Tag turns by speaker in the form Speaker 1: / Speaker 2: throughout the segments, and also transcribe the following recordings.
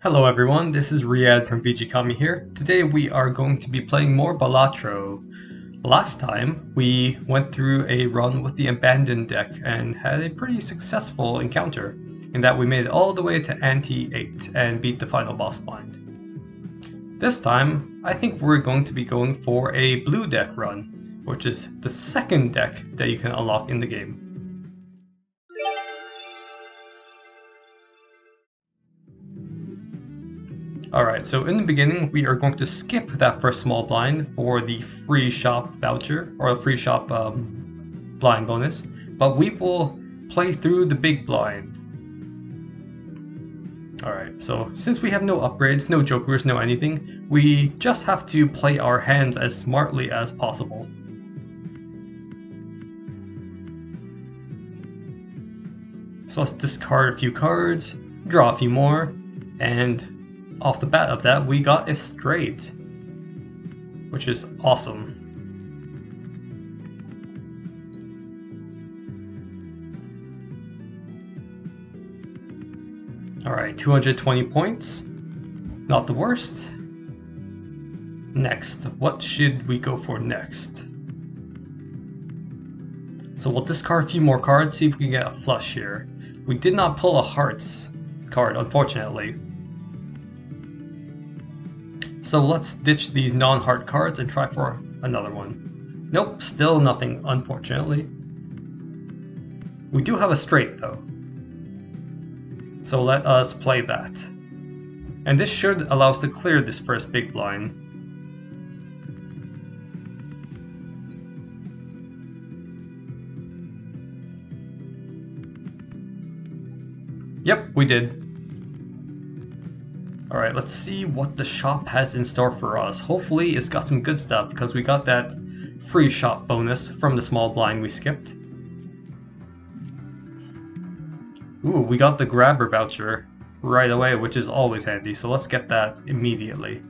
Speaker 1: Hello everyone, this is Riyadh from VG here. Today we are going to be playing more Balatro. Last time we went through a run with the abandoned deck and had a pretty successful encounter in that we made it all the way to Ante 8 and beat the final boss blind. This time I think we're going to be going for a blue deck run, which is the second deck that you can unlock in the game. Alright, so in the beginning we are going to skip that first small blind for the free shop voucher, or a free shop blind bonus, but we will play through the big blind. Alright, so since we have no upgrades, no jokers, no anything, we just have to play our hands as smartly as possible. So let's discard a few cards, draw a few more, and off the bat of that, we got a straight, which is awesome. Alright, 220 points. Not the worst. Next, what should we go for next? So we'll discard a few more cards, see if we can get a flush here. We did not pull a hearts card, unfortunately. So let's ditch these non-heart cards and try for another one. Nope, still nothing, unfortunately. We do have a straight though. So let us play that. And this should allow us to clear this first big blind. Yep, we did. Alright, let's see what the shop has in store for us. Hopefully it's got some good stuff because we got that free shop bonus from the small blind we skipped. Ooh, we got the grabber voucher right away, which is always handy, so let's get that immediately.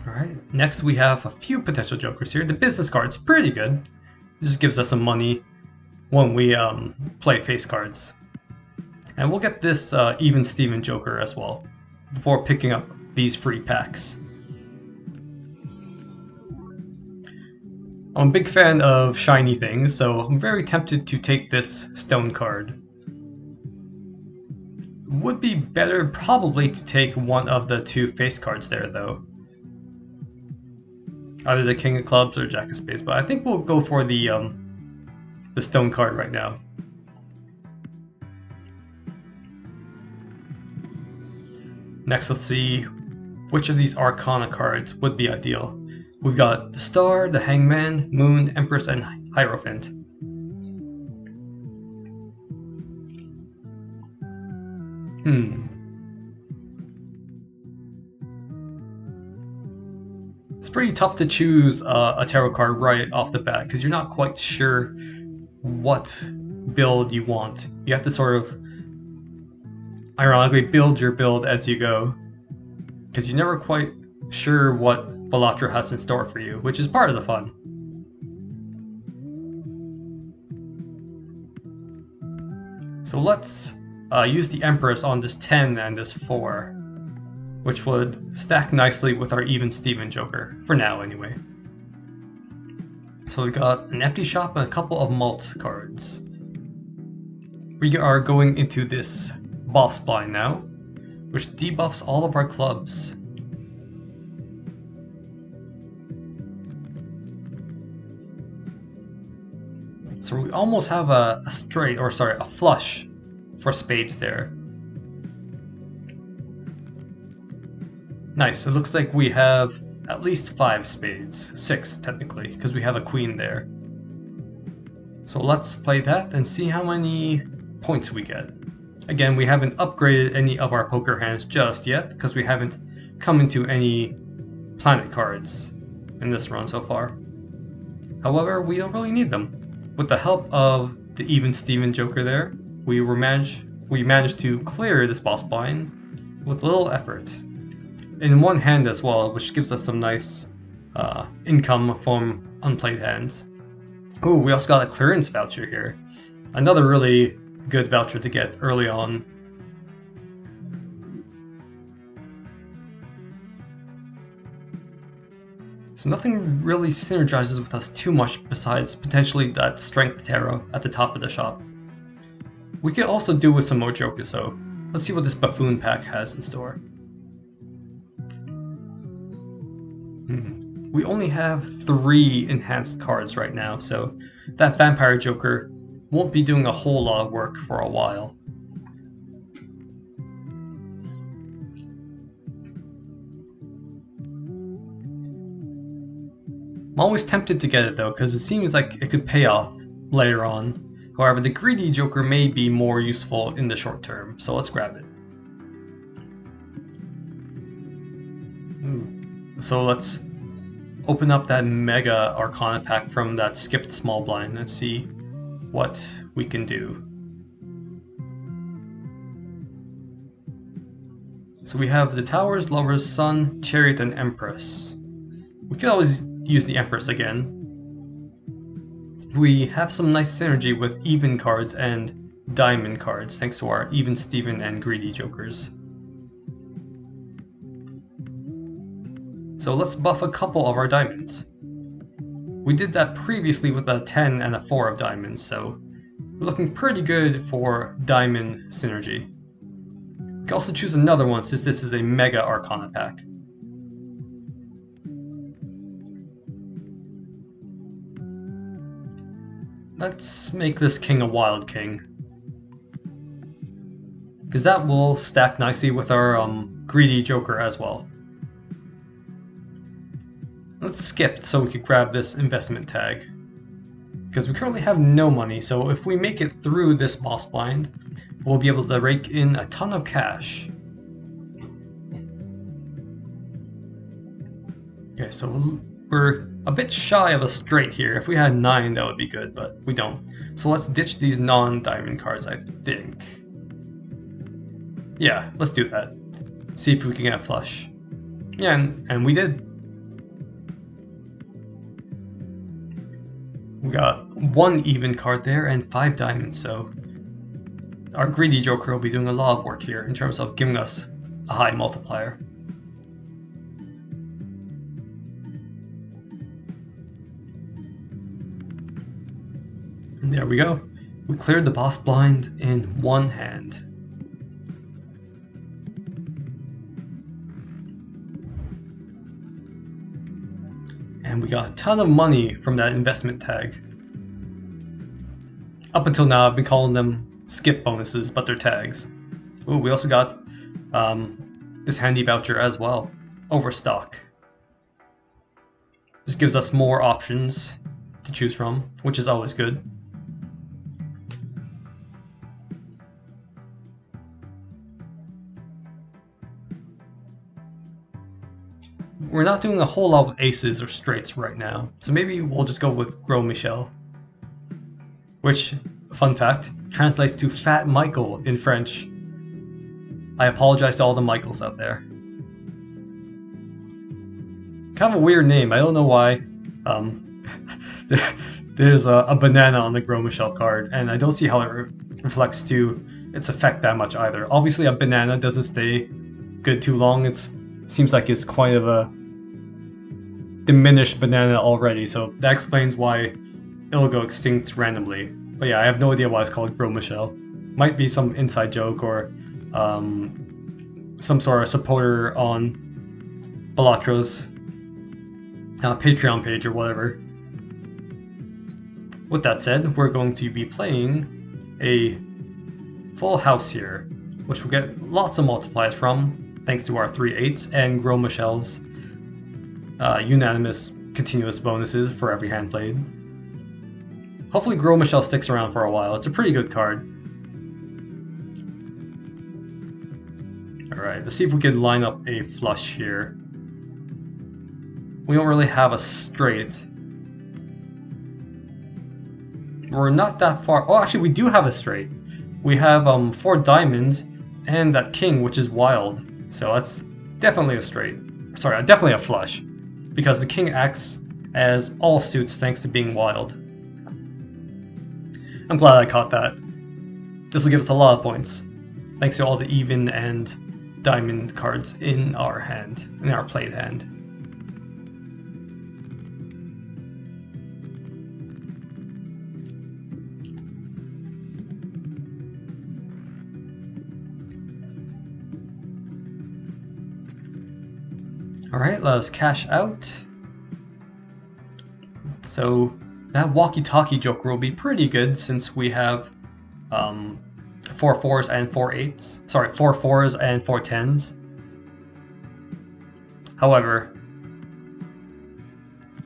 Speaker 1: Alright, next we have a few potential jokers here. The business card's pretty good. It just gives us some money when we play face cards. And we'll get this Even Steven Joker as well before picking up these free packs. I'm a big fan of shiny things, so I'm very tempted to take this stone card. Would be better probably to take one of the two face cards there though. Either the King of Clubs or Jack of Spades, but I think we'll go for the stone card right now. Next, let's see which of these Arcana cards would be ideal. We've got the Star, the Hangman, Moon, Empress, and Hierophant. It's pretty tough to choose a tarot card right off the bat because you're not quite sure what build you want. You have to sort of ironically build your build as you go because you're never quite sure what Balatro has in store for you, which is part of the fun. So let's use the Empress on this 10 and this 4, which would stack nicely with our Even Steven Joker, for now anyway. So we got an empty shop and a couple of malt cards. We are going into this boss blind now, which debuffs all of our clubs. So we almost have a straight, or sorry, a flush for spades there. Nice, it looks like we have at least 5 spades, 6 technically, because we have a queen there. So let's play that and see how many points we get. Again, we haven't upgraded any of our poker hands just yet, because we haven't come into any planet cards in this run so far. However, we don't really need them. With the help of the Even Steven Joker there, we managed to clear this boss blind with little effort. In one hand as well, which gives us some nice income from unplayed hands. Ooh, we also got a clearance voucher here. Another really good voucher to get early on. So nothing really synergizes with us too much besides potentially that Strength Tarot at the top of the shop. We could also do with some more jokers, so let's see what this Buffoon pack has in store. We only have 3 enhanced cards right now, so that Vampire Joker won't be doing a whole lot of work for a while. I'm always tempted to get it though, because it seems like it could pay off later on. However, the Greedy Joker may be more useful in the short term, so let's grab it. So let's open up that Mega Arcana pack from that skipped small blind and see what we can do. So we have the Towers, Lovers, Sun, Chariot, and Empress. We could always use the Empress again. We have some nice synergy with even cards and diamond cards thanks to our Even Steven and Greedy Jokers. So let's buff a couple of our diamonds. We did that previously with a 10 and a 4 of diamonds, so we're looking pretty good for diamond synergy. We can also choose another one since this is a Mega Arcana pack. Let's make this king a wild king, because that will stack nicely with our Greedy Joker as well. Let's skip so we could grab this investment tag, because we currently have no money, so if we make it through this boss blind, we'll be able to rake in a ton of cash. Okay, so we're a bit shy of a straight here. If we had 9, that would be good, but we don't. So let's ditch these non-diamond cards, I think. Yeah, let's do that. See if we can get a flush. Yeah, and we did. We got 1 even card there and 5 diamonds, so our Greedy Joker will be doing a lot of work here in terms of giving us a high multiplier. And there we go. We cleared the boss blind in 1 hand. And we got a ton of money from that investment tag. Up until now, I've been calling them skip bonuses, but they're tags. Ooh, we also got this handy voucher as well. Overstock. This gives us more options to choose from, which is always good. We're not doing a whole lot of aces or straights right now, so maybe we'll just go with Gros Michel. Which, fun fact, translates to Fat Michael in French. I apologize to all the Michaels out there. Kind of a weird name, I don't know why. There's a banana on the Gros Michel card, and I don't see how it reflects to its effect that much either. Obviously a banana doesn't stay good too long, it seems like it's quite of a diminished banana already, so that explains why it'll go extinct randomly. But yeah, I have no idea why it's called Gros Michel. Might be some inside joke or some sort of supporter on Balatro's Patreon page or whatever. With that said, we're going to be playing a full house here, which we'll get lots of multipliers from, thanks to our 3 8s and Gros Michel's unanimous continuous bonuses for every hand played. Hopefully Gros Michel sticks around for a while, it's a pretty good card. Alright, let's see if we can line up a flush here. We don't really have a straight. We're not that far. Oh, actually we do have a straight. We have 4 diamonds and that king, which is wild. So that's definitely a straight. Sorry, definitely a flush. Because the king acts as all suits thanks to being wild. I'm glad I caught that. This will give us a lot of points, thanks to all the even and diamond cards in our hand, in our played hand. Alright, let us cash out. So that walkie-talkie joker will be pretty good since we have 4 4s and 4 8s. Sorry, 4 4s and 4 10s. However,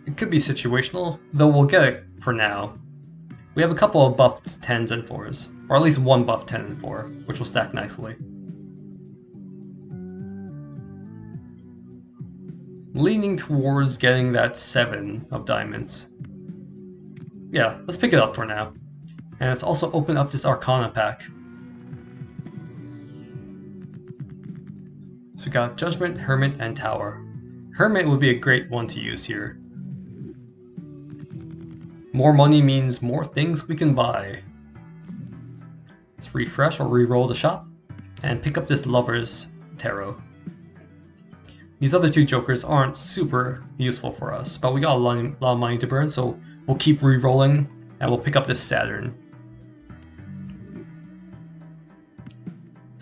Speaker 1: it could be situational, though we'll get it for now. We have a couple of buffed 10s and 4s, or at least one buffed 10 and 4, which will stack nicely. Leaning towards getting that 7 of diamonds. Yeah, let's pick it up for now. And let's also open up this Arcana pack. So we got Judgment, Hermit, and Tower. Hermit would be a great one to use here. More money means more things we can buy. Let's refresh or re-roll the shop and pick up this Lover's Tarot. These other 2 jokers aren't super useful for us, but we got a lot of money to burn, so we'll keep re-rolling and we'll pick up this Saturn.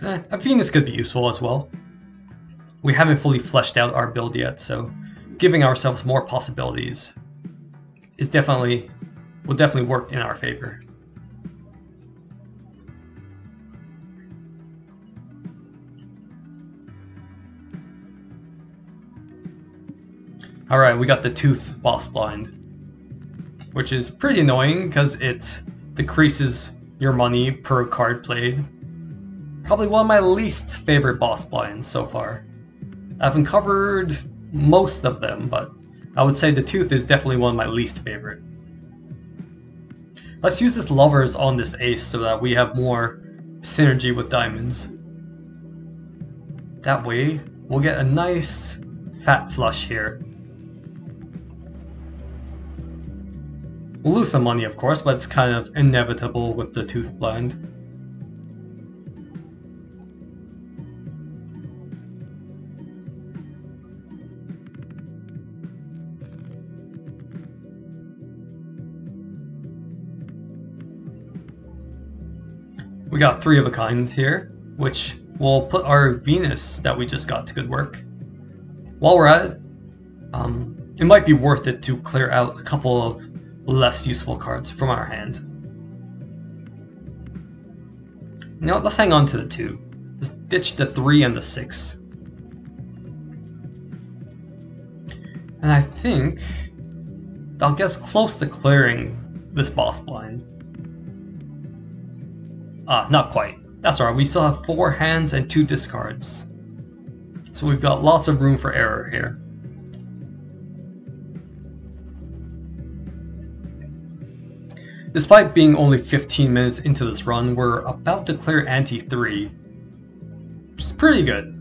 Speaker 1: A Venus could be useful as well. We haven't fully fleshed out our build yet, so giving ourselves more possibilities is will definitely work in our favor. Alright, we got the Tooth boss blind, which is pretty annoying because it decreases your money per card played. Probably one of my least favorite boss blinds so far. I've uncovered most of them, but I would say the Tooth is definitely one of my least favorite. Let's use this Lovers on this Ace so that we have more synergy with diamonds. That way, we'll get a nice fat flush here. We'll lose some money, of course, but it's kind of inevitable with the Tooth blind. We got 3 of a kind here, which will put our Venus that we just got to good work. While we're at it, it might be worth it to clear out a couple of less useful cards from our hand. Now let's hang on to the 2. Let's ditch the 3 and the 6. And I think I'll get close to clearing this boss blind. Not quite. That's alright, we still have 4 hands and 2 discards. So we've got lots of room for error here. Despite being only 15 minutes into this run, we're about to clear Ante 3, which is pretty good.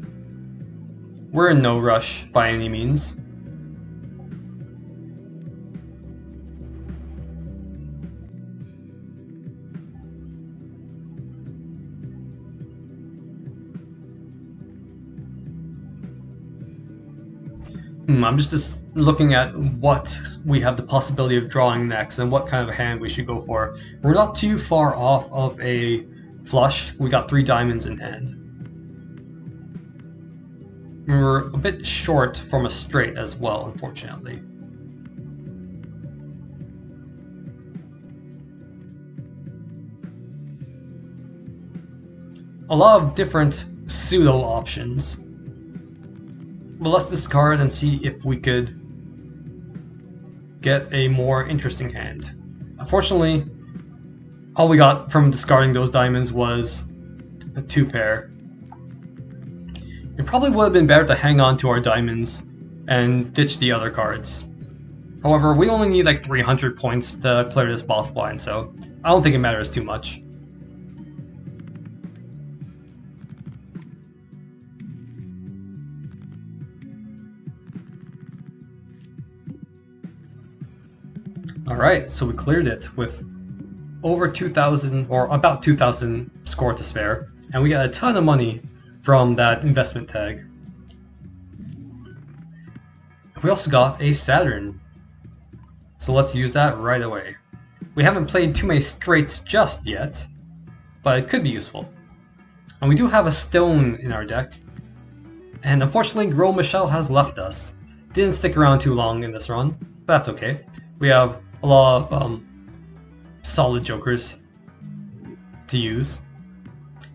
Speaker 1: We're in no rush by any means. I'm just looking at what we have the possibility of drawing next and what kind of hand we should go for. We're not too far off of a flush. We got 3 diamonds in hand. We're a bit short from a straight as well, unfortunately. A lot of different pseudo options. But let's discard and see if we could get a more interesting hand. Unfortunately, all we got from discarding those diamonds was a 2 pair. It probably would have been better to hang on to our diamonds and ditch the other cards. However, we only need like 300 points to clear this boss blind, so I don't think it matters too much. Alright, so we cleared it with over 2,000 or about 2,000 score to spare, and we got a ton of money from that investment tag. We also got a Saturn, so let's use that right away. We haven't played too many straights just yet, but it could be useful. And we do have a stone in our deck, and unfortunately Gros Michel has left us. Didn't stick around too long in this run, but that's okay. We have a lot of solid jokers to use.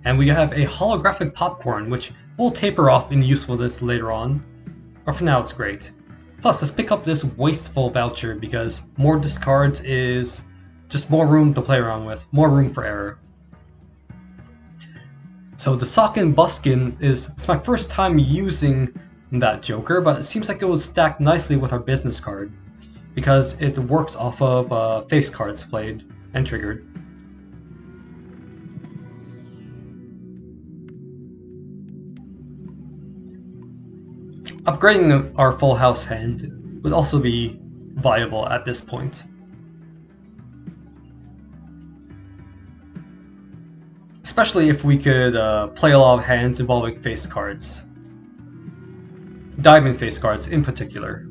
Speaker 1: And we have a holographic popcorn, which will taper off in usefulness later on, but for now it's great. Plus, let's pick up this wasteful voucher because more discards is just more room to play around with, more room for error. So the Sock-in Buskin it's my first time using that joker, but it seems like it was stacked nicely with our business card because it works off of face cards played and triggered. Upgrading our full house hand would also be viable at this point. Especially if we could play a lot of hands involving face cards. Diamond face cards in particular.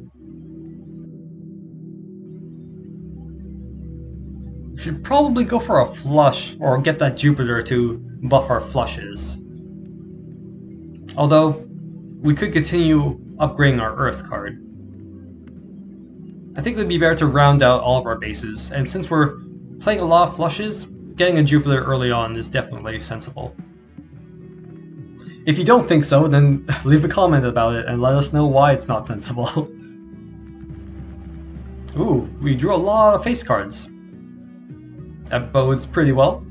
Speaker 1: We should probably go for a flush or get that Jupiter to buff our flushes. Although, we could continue upgrading our Earth card. I think it would be better to round out all of our bases, and since we're playing a lot of flushes, getting a Jupiter early on is definitely sensible. If you don't think so, then leave a comment about it and let us know why it's not sensible. Ooh, we drew a lot of face cards. That bodes pretty well.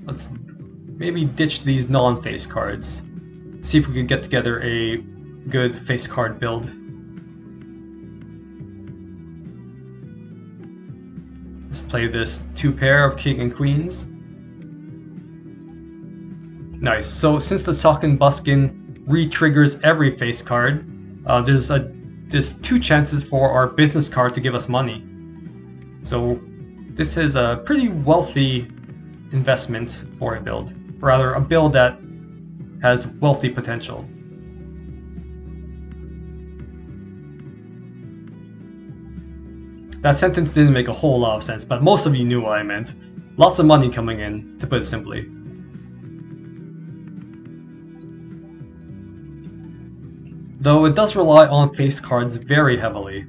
Speaker 1: Let's maybe ditch these non-face cards. See if we can get together a good face card build. Let's play this two pair of king and queens. Nice. So since the Sock-in Buskin re-triggers every face card, there's two chances for our business card to give us money. So this is a pretty wealthy investment for a build. Rather, a build that has wealthy potential. That sentence didn't make a whole lot of sense, but most of you knew what I meant. Lots of money coming in, to put it simply. Though it does rely on face cards very heavily.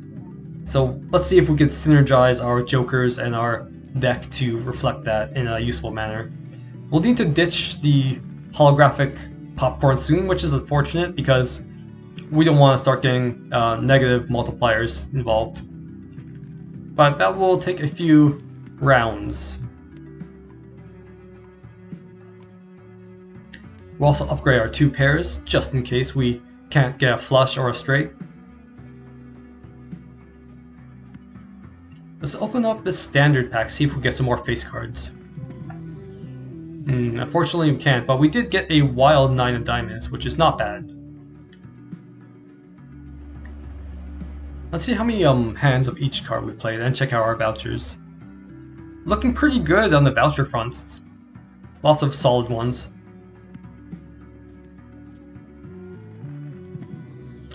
Speaker 1: So let's see if we can synergize our jokers and our deck to reflect that in a useful manner. We'll need to ditch the holographic popcorn soon, which is unfortunate because we don't want to start getting negative multipliers involved. But that will take a few rounds. We'll also upgrade our two pairs just in case we can't get a flush or a straight. Let's open up this standard pack, see if we get some more face cards. Unfortunately we can't, but we did get a wild 9 of diamonds, which is not bad. Let's see how many hands of each card we played and check out our vouchers. Looking pretty good on the voucher fronts. Lots of solid ones.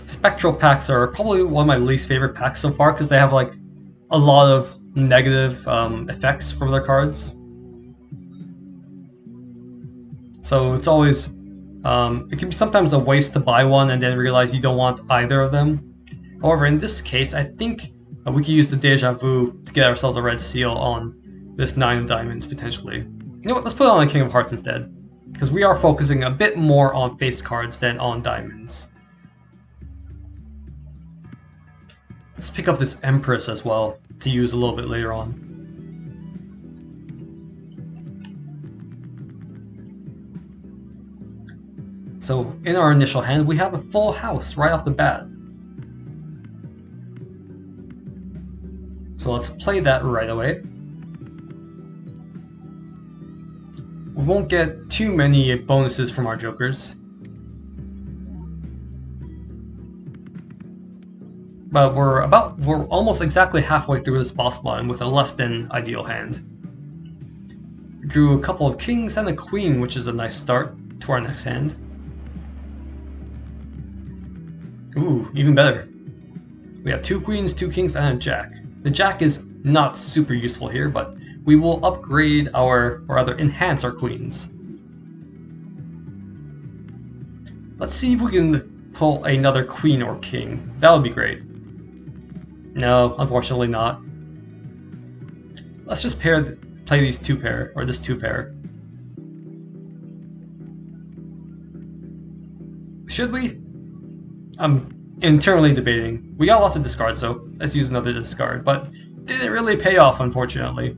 Speaker 1: Spectral packs are probably one of my least favorite packs so far because they have like a lot of negative effects from their cards. So it's always, it can be sometimes a waste to buy one and then realize you don't want either of them. However, in this case, I think we could use the Deja Vu to get ourselves a red seal on this 9 of diamonds potentially. You know what, let's put it on a King of Hearts instead, because we are focusing a bit more on face cards than on diamonds. Let's pick up this Empress as well to use a little bit later on. So in our initial hand, we have a full house right off the bat. So let's play that right away. We won't get too many bonuses from our jokers. But we're almost exactly halfway through this boss line with a less than ideal hand. Drew a couple of kings and a queen, which is a nice start to our next hand. Ooh, even better. We have 2 queens, 2 kings, and a jack. The jack is not super useful here, but we will upgrade our, or rather enhance our queens. Let's see if we can pull another queen or king. That would be great. No, unfortunately not. Let's just play these 2 pair, or this 2 pair. Should we? I'm internally debating. We got lots of discards, so let's use another discard, but didn't really pay off, unfortunately.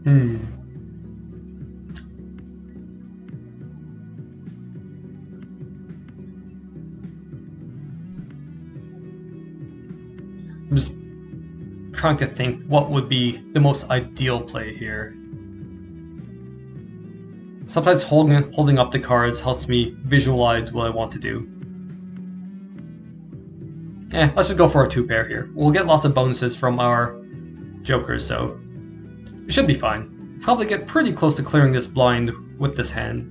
Speaker 1: I'm just trying to think what would be the most ideal play here. Sometimes holding up the cards helps me visualize what I want to do. Let's just go for a 2 pair here. We'll get lots of bonuses from our jokers, so it should be fine. Probably get pretty close to clearing this blind with this hand.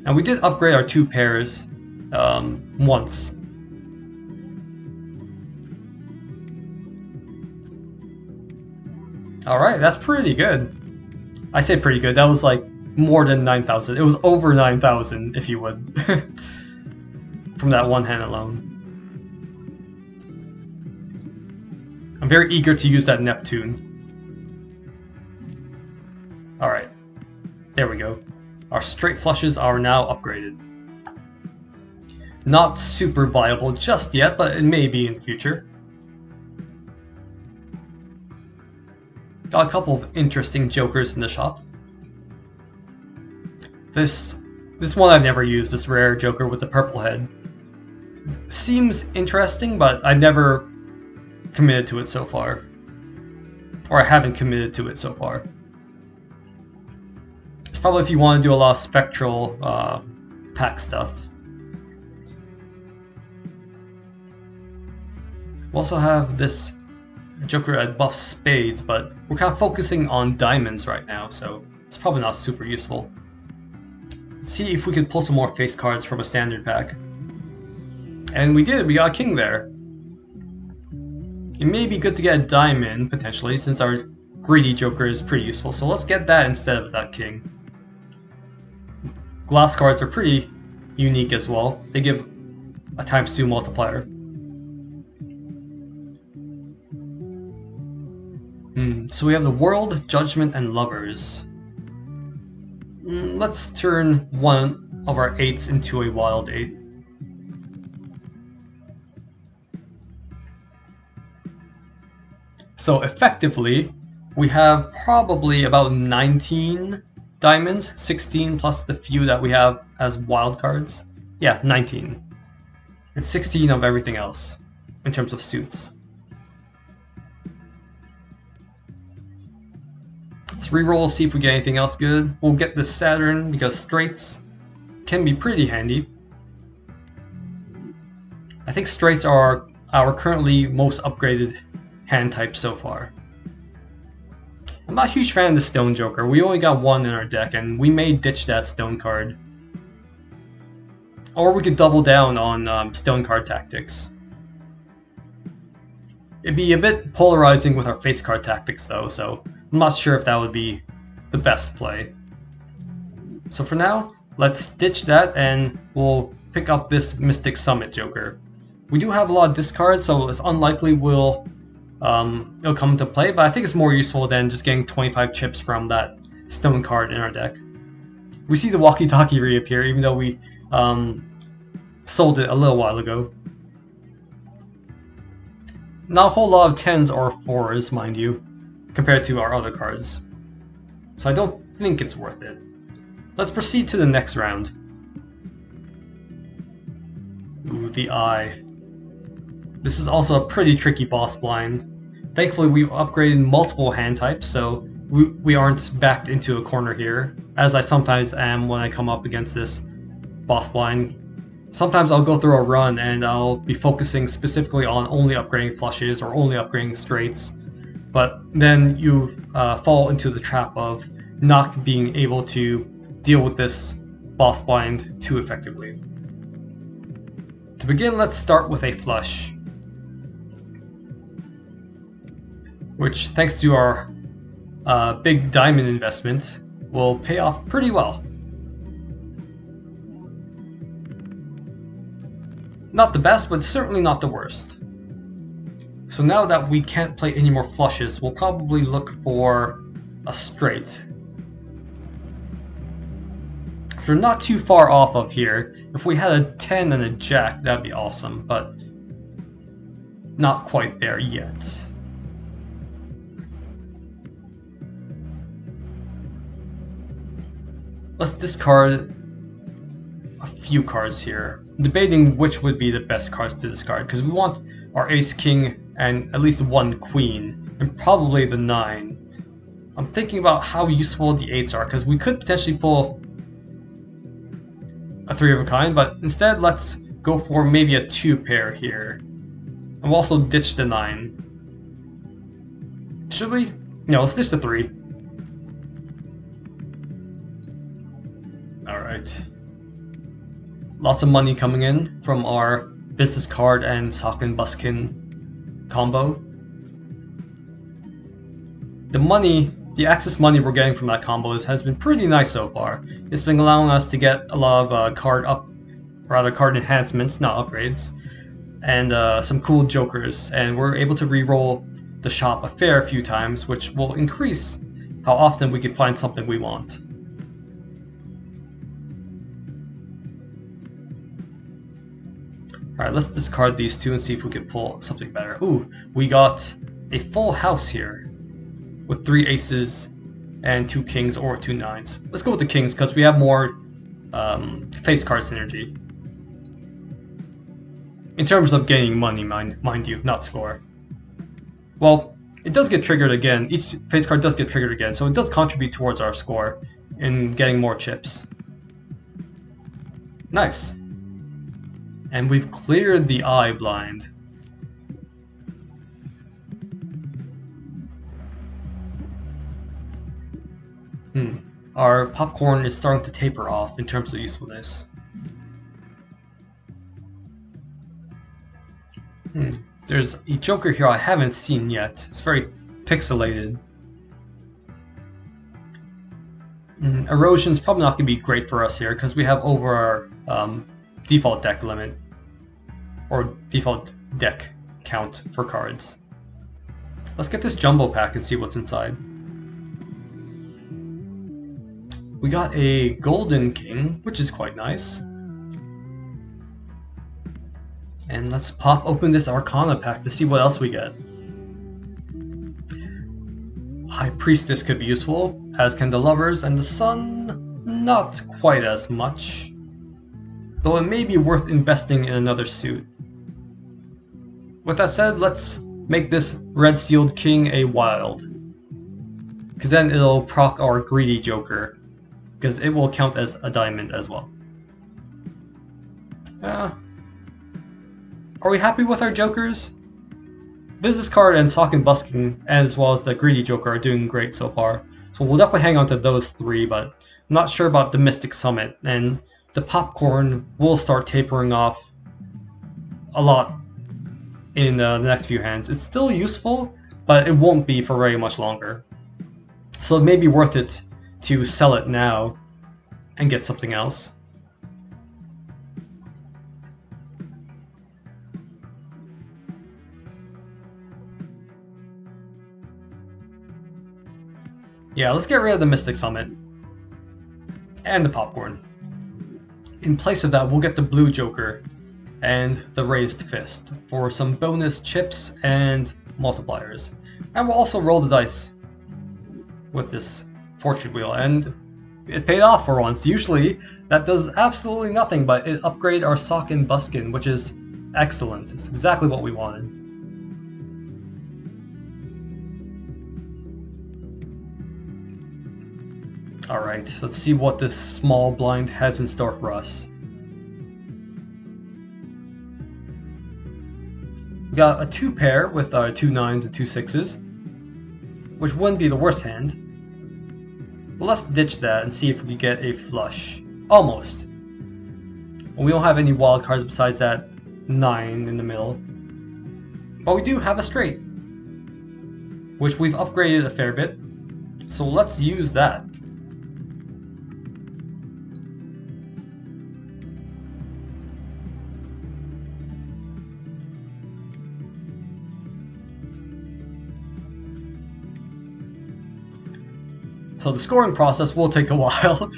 Speaker 1: And we did upgrade our 2 pairs once. Alright, that's pretty good. I say pretty good, that was like more than 9,000. It was over 9,000, if you would. From that one hand alone. I'm very eager to use that Neptune. Alright, there we go. Our straight flushes are now upgraded. Not super viable just yet, but it may be in the future. Got a couple of interesting jokers in the shop. This one I've never used, this rare joker with the purple head. Seems interesting, but I've never committed to it so far. Or I haven't committed to it so far. It's probably if you want to do a lot of spectral pack stuff. We also have this joker that buffs spades, but we're kind of focusing on diamonds right now, so it's probably not super useful. Let's see if we could pull some more face cards from a standard pack. And we did, we got a king there. It may be good to get a diamond, potentially, since our greedy joker is pretty useful, so let's get that instead of that king. Glass cards are pretty unique as well. They give a ×2 multiplier. So we have the World, Judgment, and Lovers. Let's turn one of our 8s into a wild 8. So effectively, we have probably about 19 diamonds, 16 plus the few that we have as wild cards. Yeah, 19. And 16 of everything else in terms of suits. Let's reroll, see if we get anything else good. We'll get the Saturn because straights can be pretty handy. I think straights are our currently most upgraded hand type so far. I'm not a huge fan of the Stone Joker. We only got 1 in our deck and we may ditch that Stone card. Or we could double down on Stone card tactics. It'd be a bit polarizing with our face card tactics though, so I'm not sure if that would be the best play. So for now, let's ditch that and we'll pick up this Mystic Summit Joker. We do have a lot of discards, so it's unlikely it'll come into play, but I think it's more useful than just getting 25 chips from that Stone card in our deck. We see the walkie-talkie reappear, even though we sold it a little while ago. Not a whole lot of 10s or 4s, mind you, compared to our other cards. So I don't think it's worth it. Let's proceed to the next round. Ooh, the Eye. This is also a pretty tricky boss blind. Thankfully we've upgraded multiple hand types, so we aren't backed into a corner here, as I sometimes am when I come up against this boss blind. Sometimes I'll go through a run and I'll be focusing specifically on only upgrading flushes or only upgrading straights, but then you fall into the trap of not being able to deal with this boss blind too effectively. To begin, let's start with a flush, which, thanks to our big diamond investment, will pay off pretty well. Not the best, but certainly not the worst. So now that we can't play any more flushes, we'll probably look for a straight. Which we're not too far off of here. If we had a 10 and a jack, that'd be awesome, but not quite there yet. Let's discard a few cards here. I'm debating which would be the best cards to discard, because we want our ace king and at least one queen, and probably the 9. I'm thinking about how useful the 8s are, because we could potentially pull a 3 of a kind, but instead let's go for maybe a 2 pair here. And we'll also ditch the 9. Should we? No, let's ditch the 3. Alright. Lots of money coming in from our business card and sock and buskin combo. The money, the access money we're getting from that combo has been pretty nice so far. It's been allowing us to get a lot of card enhancements, not upgrades, and some cool jokers, and we're able to reroll the shop a fair few times, which will increase how often we can find something we want. Alright, let's discard these two and see if we can pull something better. Ooh, we got a full house here with 3 aces and 2 kings or 2 9s. Let's go with the kings because we have more face card synergy. In terms of gaining money, mind you, not score. Well, it does get triggered again. Each face card does get triggered again, so it does contribute towards our score in getting more chips. Nice. And we've cleared the eye blind. Our popcorn is starting to taper off in terms of usefulness. There's a joker here I haven't seen yet. It's very pixelated. Erosion's probably not going to be great for us here because we have over our default deck limit, or default deck count for cards. Let's get this jumbo pack and see what's inside. We got a golden king, which is quite nice. And let's pop open this Arcana pack to see what else we get. High Priestess could be useful, as can the Lovers, and the Sun, not quite as much. Though it may be worth investing in another suit. With that said, let's make this Red Sealed King a wild. Because then it'll proc our Greedy Joker. Because it will count as a diamond as well. Are we happy with our jokers? Business card and sock and busking, as well as the Greedy Joker, are doing great so far. So we'll definitely hang on to those 3, but I'm not sure about the Mystic Summit. And the popcorn will start tapering off a lot in the next few hands. It's still useful, but it won't be for very much longer. So it may be worth it to sell it now and get something else. Yeah, let's get rid of the Mystic Summit and the popcorn. In place of that, we'll get the blue Joker and the Raised Fist for some bonus chips and multipliers. And we'll also roll the dice with this fortune wheel, and it paid off for once. Usually that does absolutely nothing, but it upgraded our sock and buskin, which is excellent. It's exactly what we wanted. Alright, let's see what this small blind has in store for us. We got a 2 pair with 2 9s and 2 6s. which wouldn't be the worst hand. But let's ditch that and see if we can get a flush. Almost. We don't have any wild cards besides that 9 in the middle. But we do have a straight, which we've upgraded a fair bit. So let's use that. So the scoring process will take a while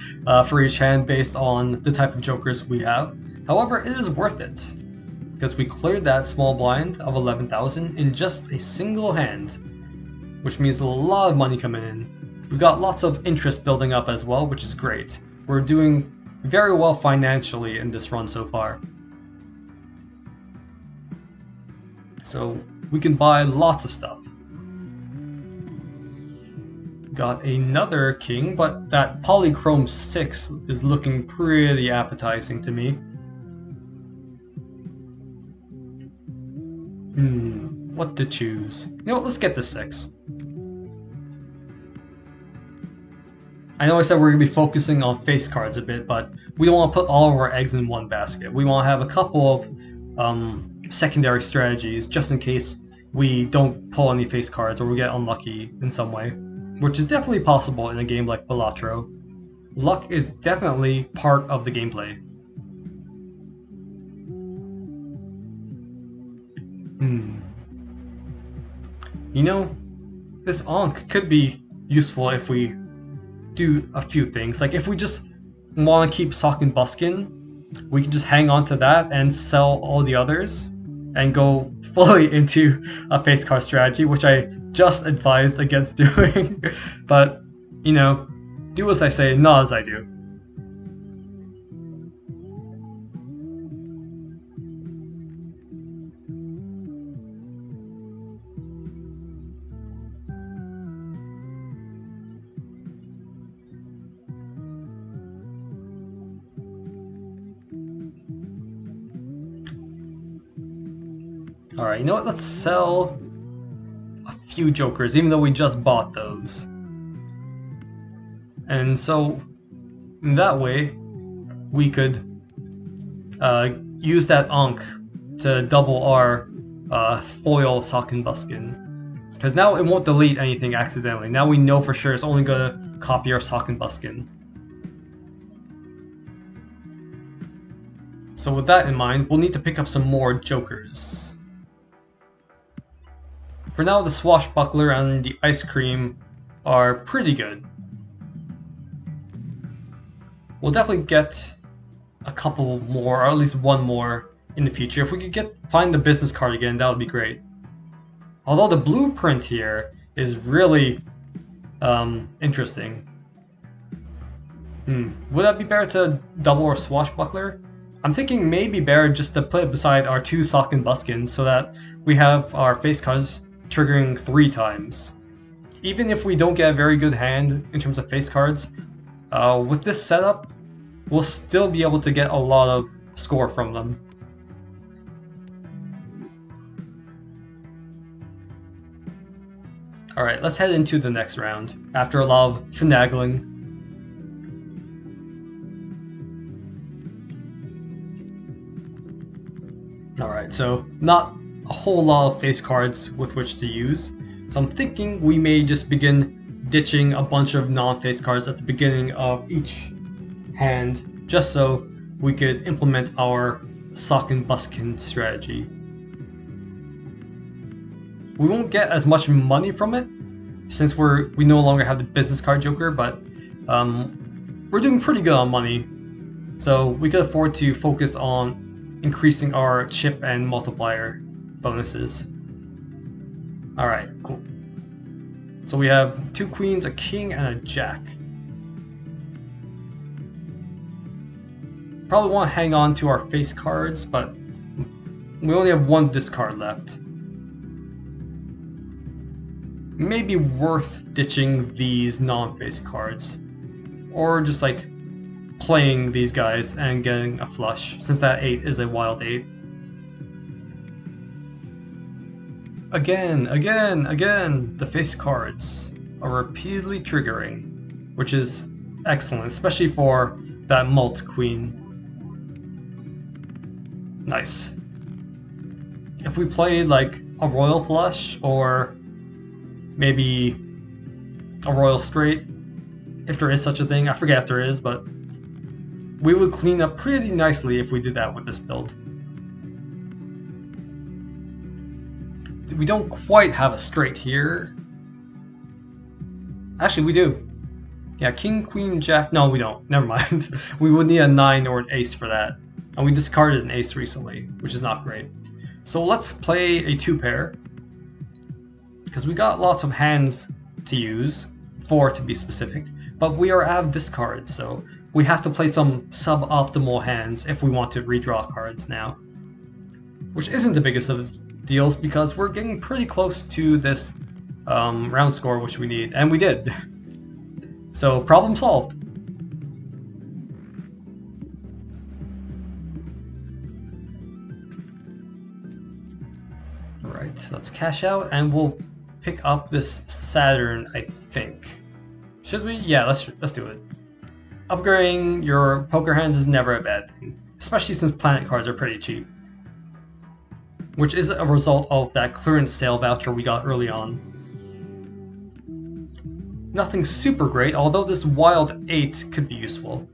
Speaker 1: for each hand based on the type of jokers we have. However, it is worth it because we cleared that small blind of 11,000 in just a single hand, which means a lot of money coming in. We've got lots of interest building up as well, which is great. We're doing very well financially in this run so far. So we can buy lots of stuff. Got another king, but that polychrome 6 is looking pretty appetizing to me. What to choose? You know what, let's get the 6. I know I said we're going to be focusing on face cards a bit, but we don't want to put all of our eggs in one basket. We want to have a couple of secondary strategies just in case we don't pull any face cards or we get unlucky in some way, which is definitely possible in a game like Balatro. Luck is definitely part of the gameplay. You know, this Ankh could be useful if we do a few things. Like if we just want to keep Sock and Buskin, we can just hang on to that and sell all the others and go fully into a face card strategy, which I just advised against doing. But, you know, do as I say, not as I do. Alright, you know what? Let's sell a few jokers, even though we just bought those. And so, in that way, we could use that Ankh to double our foil Sock and Buskin. Because now it won't delete anything accidentally. Now we know for sure it's only going to copy our Sock and Buskin. So with that in mind, we'll need to pick up some more jokers. For now, the Swashbuckler and the Ice Cream are pretty good. We'll definitely get a couple more, or at least one more in the future. If we could find the business card again, that would be great. Although the blueprint here is really interesting. Would that be better to double our Swashbuckler? I'm thinking maybe better just to put it beside our 2 Sock and Buskins so that we have our face cards triggering 3 times. Even if we don't get a very good hand in terms of face cards, with this setup, we'll still be able to get a lot of score from them. Alright, let's head into the next round, after a lot of finagling. Alright, so not a whole lot of face cards with which to use, so I'm thinking we may just begin ditching a bunch of non-face cards at the beginning of each hand, just so we could implement our Sock and Buskin strategy. We won't get as much money from it, since we no longer have the business card joker, but we're doing pretty good on money, so we could afford to focus on increasing our chip and multiplier bonuses. Alright, cool. So we have 2 queens, a king, and a jack. Probably want to hang on to our face cards, but we only have 1 discard left. Maybe worth ditching these non-face cards, or just like playing these guys and getting a flush, since that 8 is a wild 8. Again, the face cards. are repeatedly triggering, which is excellent, especially for that mult queen. Nice. If we played like a royal flush or maybe a royal straight, if there is such a thing, I forget if there is, but we would clean up pretty nicely if we did that with this build. We don't quite have a straight here. Actually, we do. Yeah, king, queen, jack. No, we don't. Never mind. We would need a 9 or an ace for that. And we discarded an ace recently, which is not great. So let's play a 2-pair. Because we got lots of hands to use, 4 to be specific. But we are out of discards, so we have to play some suboptimal hands if we want to redraw cards now. Which isn't the biggest of deals because we're getting pretty close to this round score which we need, and we did. So problem solved. Alright, let's cash out and we'll pick up this Saturn, I think. Should we? Yeah, let's do it. Upgrading your poker hands is never a bad thing, especially since planet cards are pretty cheap. Which is a result of that clearance sale voucher we got early on. Nothing super great, although this wild 8 could be useful.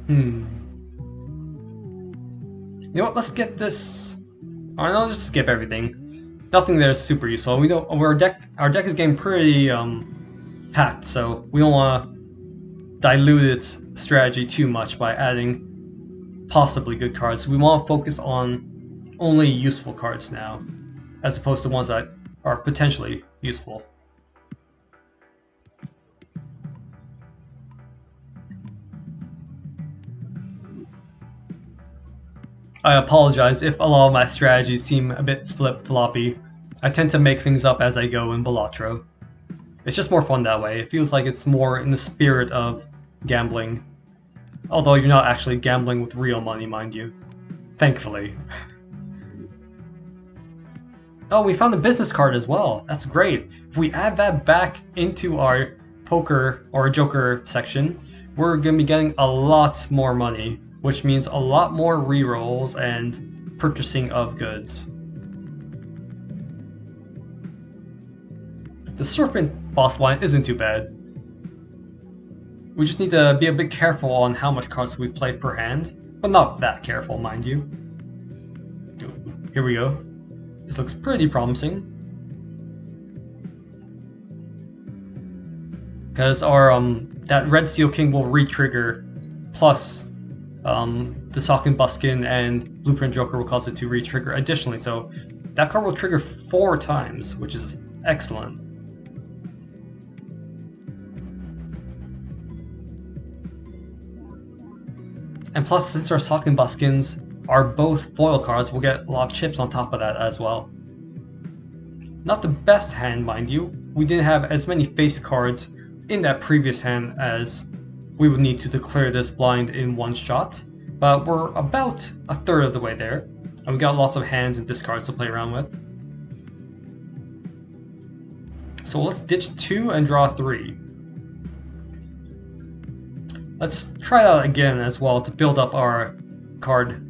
Speaker 1: You know what? Let's get this. Alright, I'll just skip everything. Nothing there is super useful. We don't. Our deck is getting pretty packed, so we don't want to dilute its strategy too much by adding possibly good cards. We want to focus on only useful cards now, as opposed to ones that are potentially useful. I apologize if a lot of my strategies seem a bit flip-floppy. I tend to make things up as I go in Balatro. It's just more fun that way. It feels like it's more in the spirit of gambling. Although you're not actually gambling with real money, mind you. Thankfully. Oh, we found a business card as well. That's great. If we add that back into our poker or joker section, we're going to be getting a lot more money, which means a lot more rerolls and purchasing of goods. The serpent boss line isn't too bad. We just need to be a bit careful on how much cards we play per hand, but not that careful, mind you. Here we go. This looks pretty promising. Because our that red seal king will re-trigger, plus the Sock Buskin and Blueprint Joker will cause it to re-trigger additionally, so that card will trigger 4 times, which is excellent. And plus, since our Sock Buskins are both foil cards, we'll get a lot of chips on top of that as well. Not the best hand, mind you. We didn't have as many face cards in that previous hand as we would need to clear this blind in one shot, but we're about a third of the way there, and we got lots of hands and discards to play around with. So let's ditch 2 and draw 3. Let's try that again as well to build up our card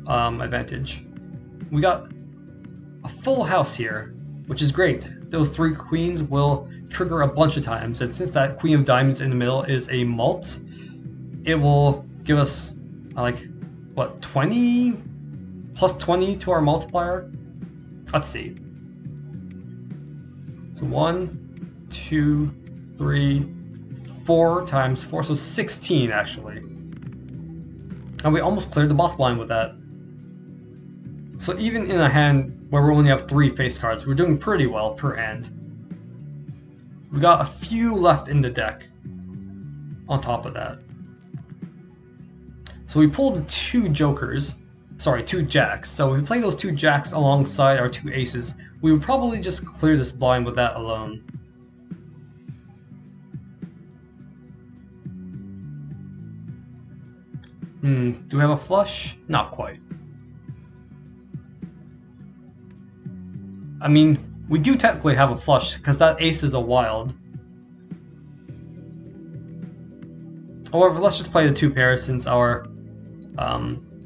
Speaker 1: advantage. We got a full house here, which is great. Those 3 queens will trigger a bunch of times, and since that queen of diamonds in the middle is a mult, it will give us like what, 20 plus 20 to our multiplier. Let's see. So 1, 2, 3, 4 times 4, so 16 actually. And we almost cleared the boss blind with that. So even in a hand where we only have 3 face cards, we're doing pretty well per hand. We got a few left in the deck on top of that. So we pulled 2 jokers, sorry, 2 jacks. So if we play those 2 jacks alongside our 2 aces, we would probably just clear this blind with that alone. Do we have a flush? Not quite. I mean, we do technically have a flush because that ace is a wild. However, let's just play the 2 pairs since our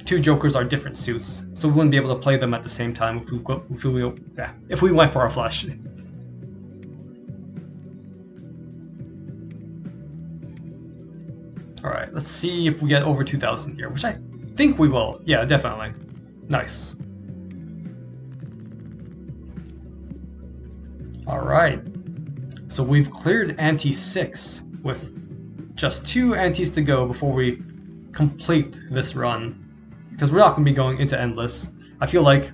Speaker 1: 2 jokers are different suits, so we wouldn't be able to play them at the same time if we went for a flush. Alright, let's see if we get over 2,000 here, which I think we will. Yeah, definitely. Nice. Alright, so we've cleared ante 6 with just 2 antes to go before we complete this run. Because we're not going to be going into endless. I feel like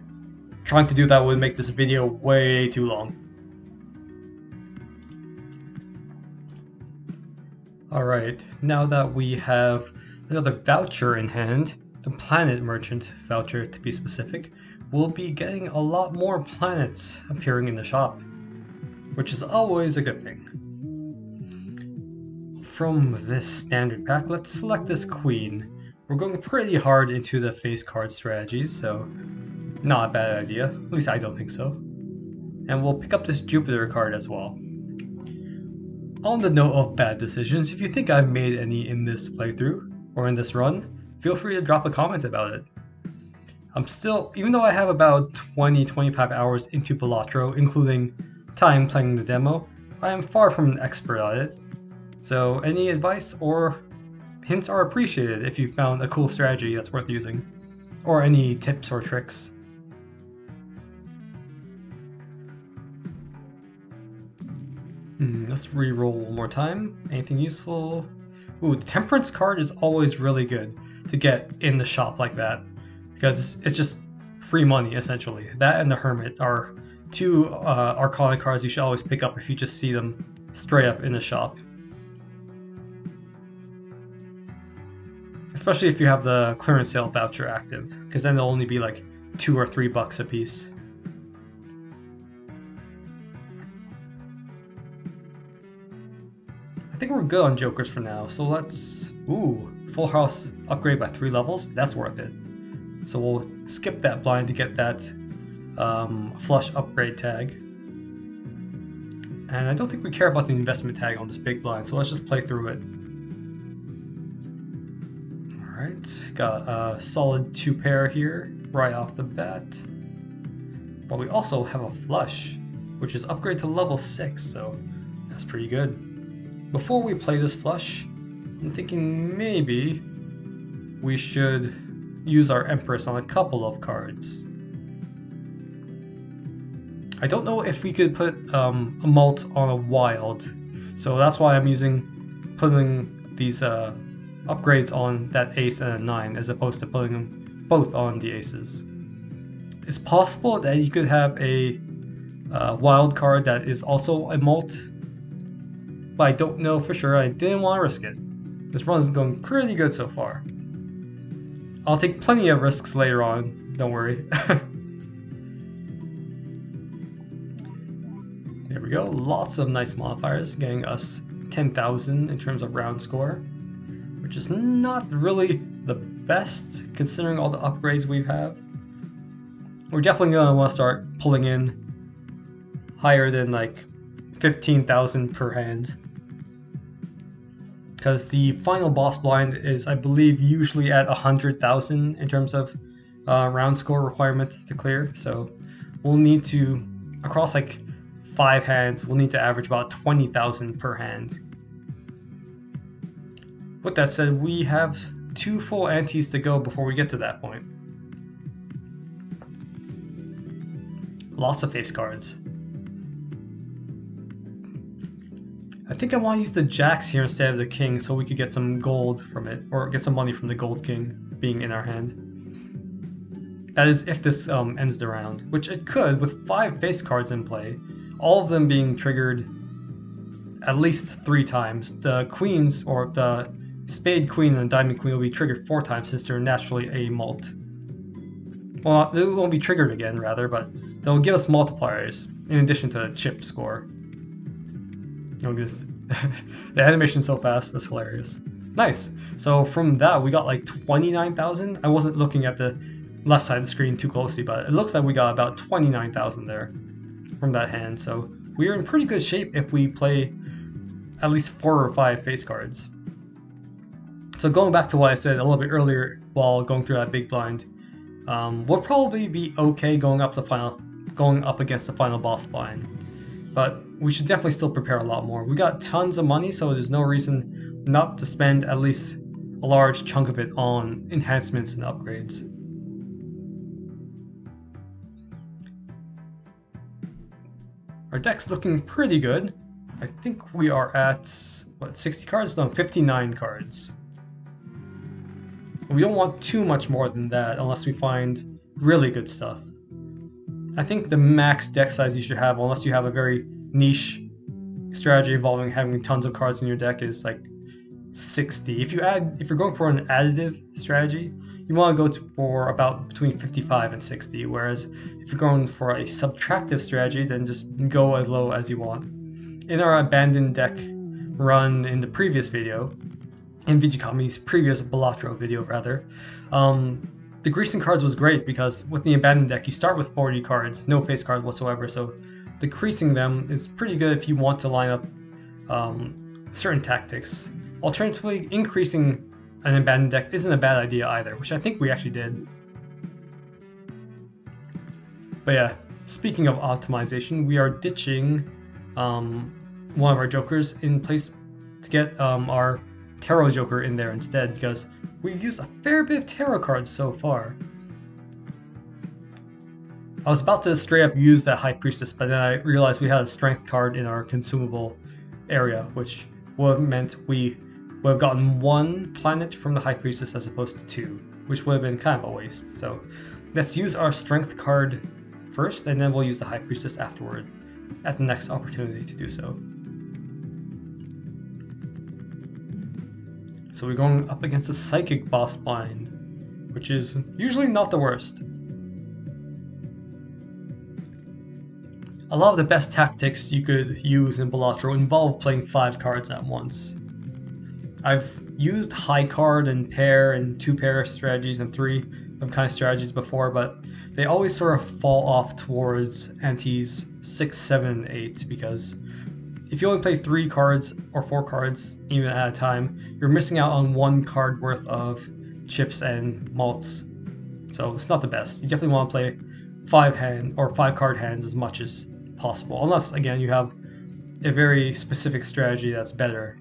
Speaker 1: trying to do that would make this video way too long. Alright, now that we have another voucher in hand, the Planet Merchant voucher to be specific, we'll be getting a lot more planets appearing in the shop, which is always a good thing. From this standard pack, let's select this Queen. We're going pretty hard into the face card strategies, so not a bad idea. At least I don't think so. And we'll pick up this Jupiter card as well. On the note of bad decisions, if you think I've made any in this playthrough, or in this run, feel free to drop a comment about it. I'm still, even though I have about 20-25 hours into Balatro, including time playing the demo, I am far from an expert at it. So any advice or hints are appreciated if you found a cool strategy that's worth using, or any tips or tricks. Let's re-roll one more time. Anything useful? Ooh, the Temperance card is always really good to get in the shop like that, because it's just free money essentially. That and the Hermit are 2 Arcana cards you should always pick up if you just see them straight up in the shop. Especially if you have the clearance sale voucher active, because then it'll only be like $2 or $3 a piece. I think we're good on jokers for now, so let's... Ooh, full house upgrade by 3 levels, that's worth it. So we'll skip that blind to get that flush upgrade tag. And I don't think we care about the investment tag on this big blind, so let's just play through it. Alright, got a solid 2 pair here right off the bat. But we also have a flush, which is upgrade to level 6, so that's pretty good. Before we play this flush, I'm thinking maybe we should use our Empress on a couple of cards. I don't know if we could put a mult on a wild, so that's why I'm putting these upgrades on that ace and a 9 as opposed to putting them both on the aces. It's possible that you could have a wild card that is also a mult, but I don't know for sure. I didn't want to risk it. This run is going pretty good so far. I'll take plenty of risks later on, don't worry. There we go, lots of nice modifiers, getting us 10,000 in terms of round score, which is not really the best considering all the upgrades we have. We're definitely going to want to start pulling in higher than like 15,000 per hand, because the final boss blind is, I believe, usually at 100,000 in terms of round score requirement to clear. So we'll need to, across like 5 hands, we'll need to average about 20,000 per hand. With that said, we have 2 full antes to go before we get to that point. Lots of face cards. I think I want to use the jacks here instead of the king so we could get some gold from it, or get some money from the gold king being in our hand. That is if this ends the round, which it could with 5 face cards in play, all of them being triggered at least 3 times. The queens, or the spade queen and the diamond queen, will be triggered 4 times since they're naturally a mult. Well, they won't be triggered again rather, but they'll give us multipliers in addition to the chip score. Oh, this the animation's so fast, that's hilarious. Nice. So from that we got like 29,000. I wasn't looking at the left side of the screen too closely, but it looks like we got about 29,000 there. from that hand, so we're in pretty good shape if we play at least 4 or 5 face cards. So going back to what I said a little bit earlier while going through that big blind, we'll probably be okay going up against the final boss blind, but we should definitely still prepare a lot more. We got tons of money, so there's no reason not to spend at least a large chunk of it on enhancements and upgrades. Our deck's looking pretty good. I think we are at, what, 60 cards? No, 59 cards. We don't want too much more than that unless we find really good stuff. I think the max deck size you should have, unless you have a very niche strategy involving having tons of cards in your deck, is like 60. If you're going for an additive strategy, you want to go for about between 55 and 60, whereas if you're going for a subtractive strategy, then just go as low as you want. In our abandoned deck run in the previous video, in Vijikami's previous Balatro video rather, the greasing cards was great because with the abandoned deck you start with 40 cards, no face cards whatsoever, so decreasing them is pretty good if you want to line up certain tactics. Alternatively, increasing an abandoned deck isn't a bad idea either, which I think we actually did. But yeah, speaking of optimization, we are ditching one of our jokers in place to get our tarot joker in there instead, because we've used a fair bit of tarot cards so far. I was about to straight up use that high priestess, but then I realized we had a strength card in our consumable area, which would have meant we would have gotten 1 planet from the high priestess as opposed to 2, which would have been kind of a waste. So let's use our strength card first, and then we'll use the high priestess afterward at the next opportunity to do so. So we're going up against a psychic boss blind, which is usually not the worst. A lot of the best tactics you could use in Balatro involve playing 5 cards at once. I've used high card and pair and 2 pair strategies and 3 of kind of strategies before, but they always sort of fall off towards Ante's 6, 7, 8, because if you only play 3 cards or 4 cards even at a time, you're missing out on 1 card worth of chips and malts. So it's not the best. You definitely want to play 5 card hands as much as possible, unless again you have a very specific strategy that's better,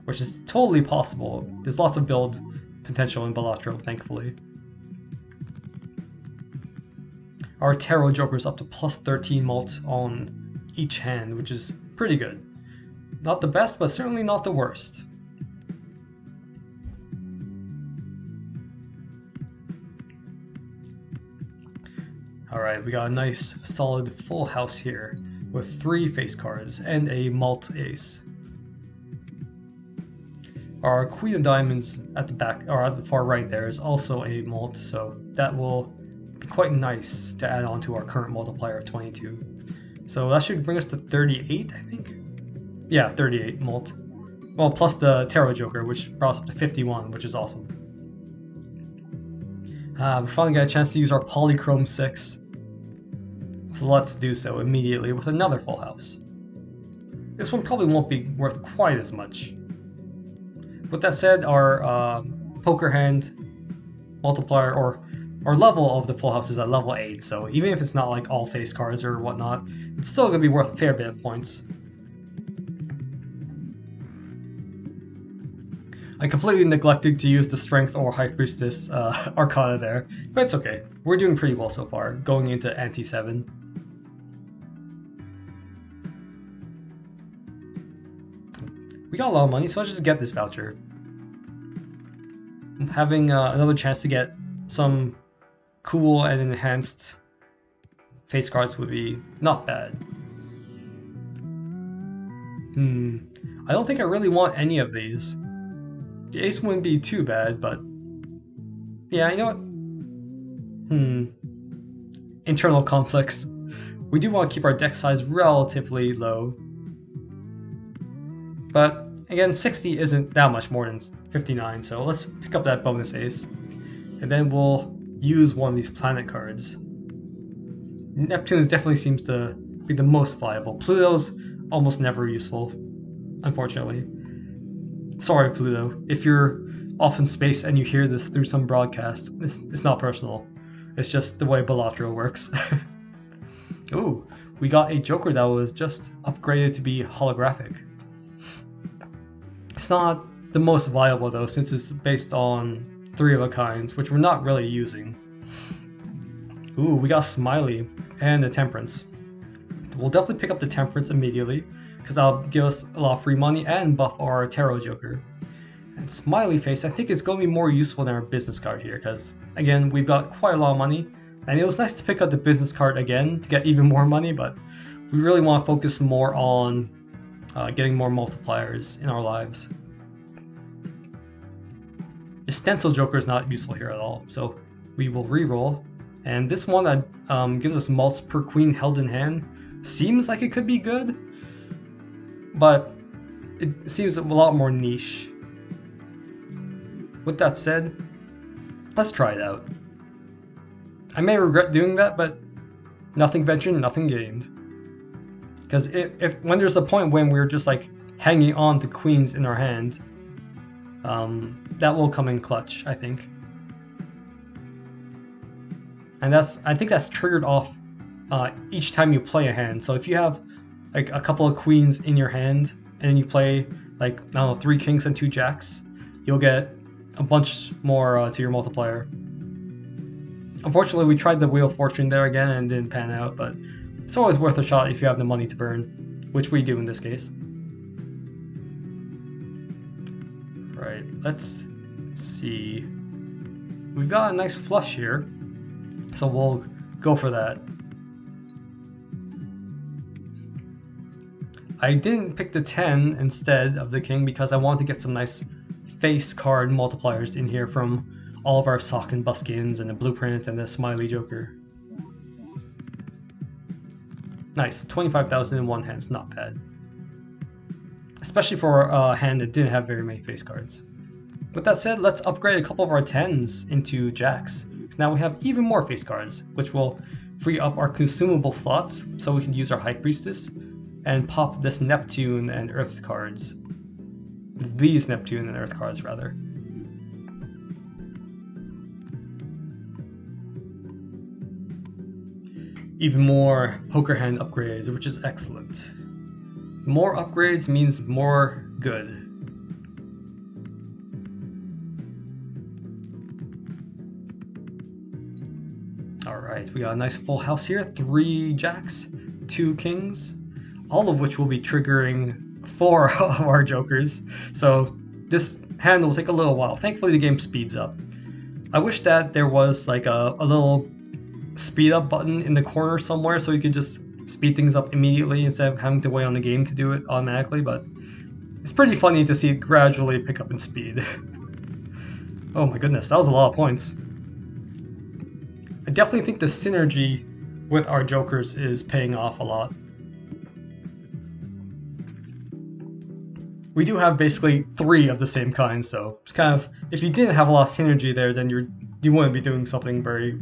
Speaker 1: which is totally possible. There's lots of build potential in Balatro, thankfully. Our tarot joker is up to plus 13 malt on each hand, which is pretty good. Not the best, but certainly not the worst. Alright, we got a nice solid full house here with 3 face cards and a malt ace. Our Queen of Diamonds at the back, or at the far right there, is also a malt, so that will be quite nice to add on to our current multiplier of 22. So that should bring us to 38, I think? Yeah, 38 malt. Well, plus the Tarot Joker, which brought us up to 51, which is awesome. We finally got a chance to use our Polychrome 6. So let's do so immediately with another full house. This one probably won't be worth quite as much. With that said, our poker hand multiplier, or our level of the full house, is at level 8, so even if it's not like all face cards or whatnot, it's still going to be worth a fair bit of points. I completely neglected to use the Strength or High Priestess Arcana there, but it's okay. We're doing pretty well so far, going into Ante 7. We got a lot of money, so let's just get this voucher. Having another chance to get some cool and enhanced face cards would be not bad. I don't think I really want any of these. The ace wouldn't be too bad, but yeah, you know what? Internal conflicts. We do want to keep our deck size relatively low. But again, 60 isn't that much more than 59, so let's pick up that bonus ace. And then we'll use one of these planet cards. Neptune definitely seems to be the most viable. Pluto's almost never useful, unfortunately. Sorry, Pluto. If you're off in space and you hear this through some broadcast, it's not personal. It's just the way Balatro works. Ooh, we got a Joker that was just upgraded to be holographic. It's not the most viable though, since it's based on 3 of a kinds, which we're not really using. Ooh, we got Smiley and the Temperance. We'll definitely pick up the Temperance immediately, because that'll give us a lot of free money and buff our Tarot Joker. And Smiley Face I think is going to be more useful than our business card here, because again, we've got quite a lot of money, and it was nice to pick up the business card again to get even more money, but we really want to focus more on getting more multipliers in our lives. The Stencil Joker is not useful here at all, so we will re-roll. And this one that gives us mults per queen held in hand seems like it could be good, but it seems a lot more niche. With that said, let's try it out. I may regret doing that, but nothing ventured, nothing gained. Because if when there's a point when we're just like hanging on to queens in our hand, that will come in clutch, I think. And I think that's triggered off each time you play a hand. So if you have like a couple of queens in your hand and then you play like, I don't know, 3 kings and 2 jacks, you'll get a bunch more to your multiplier. Unfortunately, we tried the Wheel of Fortune there again and didn't pan out, but it's always worth a shot if you have the money to burn, which we do in this case. Right, let's see. We've got a nice flush here, so we'll go for that. I didn't pick the 10 instead of the king because I wanted to get some nice face card multipliers in here from all of our sock and buskins and the blueprint and the Smiley Joker. Nice, 25,000 in one hand is not bad. Especially for a hand that didn't have very many face cards. With that said, let's upgrade a couple of our 10s into jacks. So now we have even more face cards, which will free up our consumable slots so we can use our High Priestess and pop this Neptune and Earth cards. These Neptune and Earth cards, rather. Even more poker hand upgrades, which is excellent. More upgrades means more good. Alright, we got a nice full house here. 3 jacks, 2 kings, all of which will be triggering 4 of our jokers. So this hand will take a little while. Thankfully the game speeds up. I wish that there was like a little speed up button in the corner somewhere so you could just speed things up immediately instead of having to wait on the game to do it automatically, but it's pretty funny to see it gradually pick up in speed. Oh my goodness, that was a lot of points. I definitely think the synergy with our jokers is paying off a lot. We do have basically 3 of the same kind, so it's kind of, if you didn't have a lot of synergy there, then you wouldn't be doing something very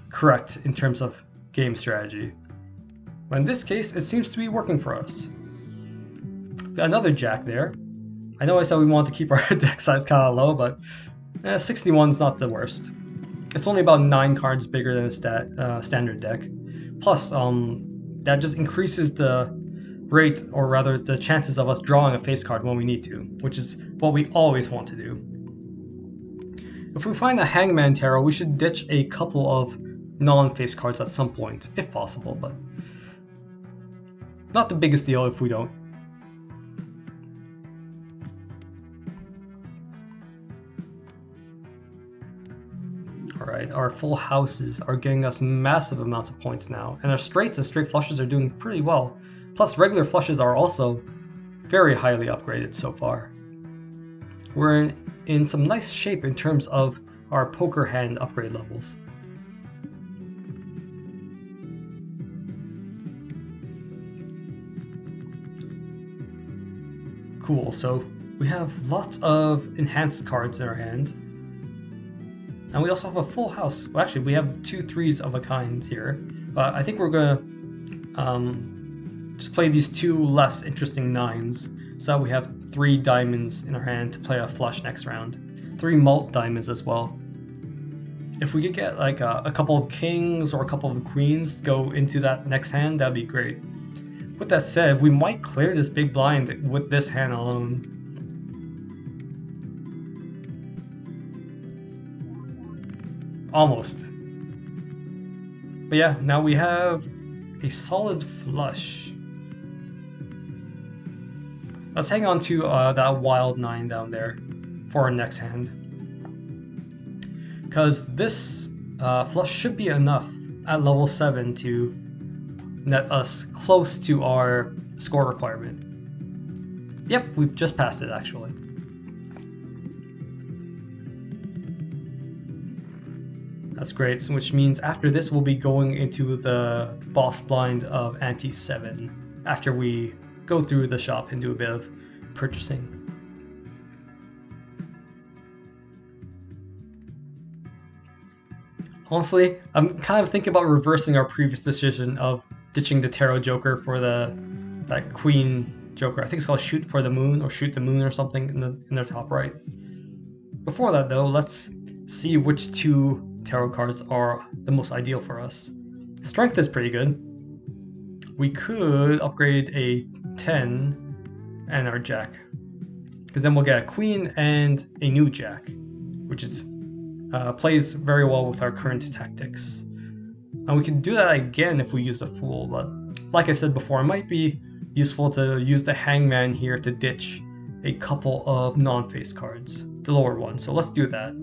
Speaker 1: correct in terms of game strategy. But in this case, it seems to be working for us. Got another jack there. I know I said we want to keep our deck size kind of low, but 61 is not the worst. It's only about 9 cards bigger than a standard deck. Plus, that just increases the rate, or rather the chances of us drawing a face card when we need to, which is what we always want to do. If we find a Hangman Tarot, we should ditch a couple of non-face cards at some point, if possible, but not the biggest deal if we don't. Alright, our full houses are getting us massive amounts of points now, and our straights and straight flushes are doing pretty well. Plus regular flushes are also very highly upgraded so far. We're in some nice shape in terms of our poker hand upgrade levels. Cool, so we have lots of enhanced cards in our hand. And we also have a full house. Well, actually, we have 2 3s of a kind here. But I think we're going to just play these 2 less interesting 9s, so we have 3 diamonds in our hand to play a flush next round. 3 mult diamonds as well. If we could get like a couple of kings or a couple of queens to go into that next hand, that'd be great. With that said, we might clear this big blind with this hand alone. Almost. But yeah, now we have a solid flush. Let's hang on to that wild 9 down there for our next hand. Because this flush should be enough at level 7 to net us close to our score requirement. Yep, we've just passed it actually. That's great, which means after this we'll be going into the boss blind of Ante 7 after we go through the shop and do a bit of purchasing. Honestly, I'm kind of thinking about reversing our previous decision of ditching the Tarot Joker for that Queen Joker. I think it's called Shoot for the Moon or Shoot the Moon or something in the top right. Before that though, let's see which 2 tarot cards are the most ideal for us. Strength is pretty good. We could upgrade a 10 and our Jack, because then we'll get a Queen and a new Jack, which is plays very well with our current tactics. And we can do that again if we use the Fool, but like I said before, it might be useful to use the Hangman here to ditch a couple of non-face cards, the lower ones. So let's do that.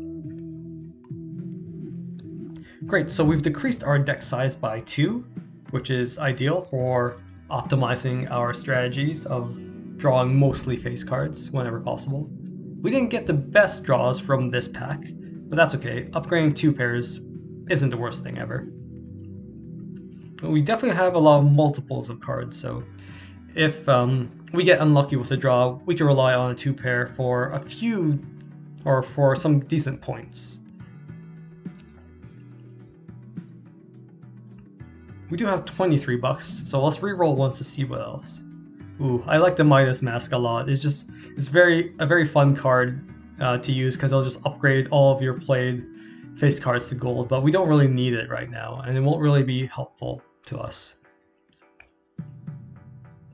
Speaker 1: Great, so we've decreased our deck size by 2, which is ideal for optimizing our strategies of drawing mostly face cards whenever possible. We didn't get the best draws from this pack, but that's okay. Upgrading 2 pairs isn't the worst thing ever. But we definitely have a lot of multiples of cards, so if we get unlucky with a draw, we can rely on a 2 pair for a few, or for some decent points. We do have 23 bucks, so let's re-roll once to see what else. Ooh, I like the Midas Mask a lot. It's a very fun card to use because it'll just upgrade all of your played face cards to gold, but we don't really need it right now, and it won't really be helpful to us.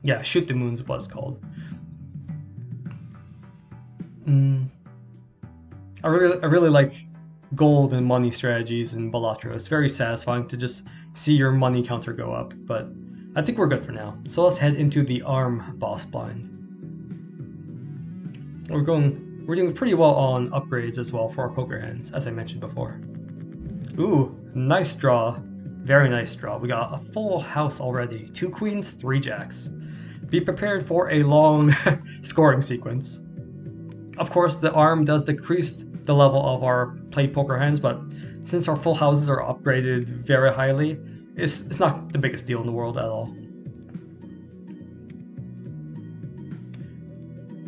Speaker 1: Yeah, Shoot the Moon's what it's called. I really like gold and money strategies in Balatro. It's very satisfying to just see your money counter go up, but I think we're good for now. So let's head into the arm boss blind. We're doing pretty well on upgrades as well for our poker hands, as I mentioned before. Ooh, nice draw. Very nice draw. We got a full house already. 2 queens, 3 jacks. Be prepared for a long scoring sequence. Of course, the arm does decrease the level of our played poker hands, but since our full houses are upgraded very highly, it's not the biggest deal in the world at all.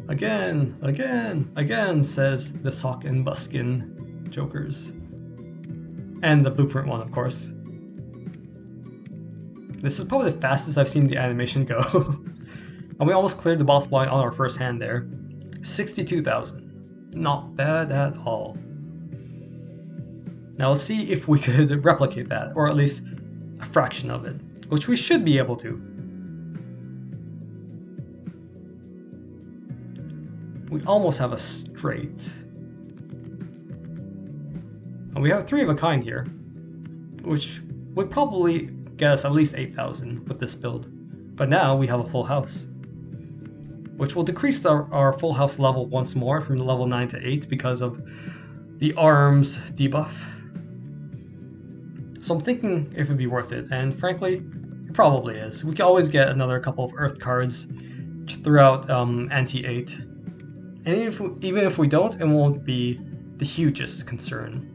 Speaker 1: Again, says the Sock and Buskin Jokers. And the blueprint one, of course. This is probably the fastest I've seen the animation go. And we almost cleared the boss blind on our first hand there. 62,000. Not bad at all. Now let's see if we could replicate that, or at least a fraction of it, which we should be able to. We almost have a straight. And we have 3 of a kind here, which would probably get us at least 8,000 with this build. But now we have a full house, which will decrease our full house level once more from level 9 to 8 because of the arms debuff. So I'm thinking if it'd be worth it, and frankly, it probably is. We can always get another couple of Earth cards throughout Ante 8. And even if we don't, it won't be the hugest concern.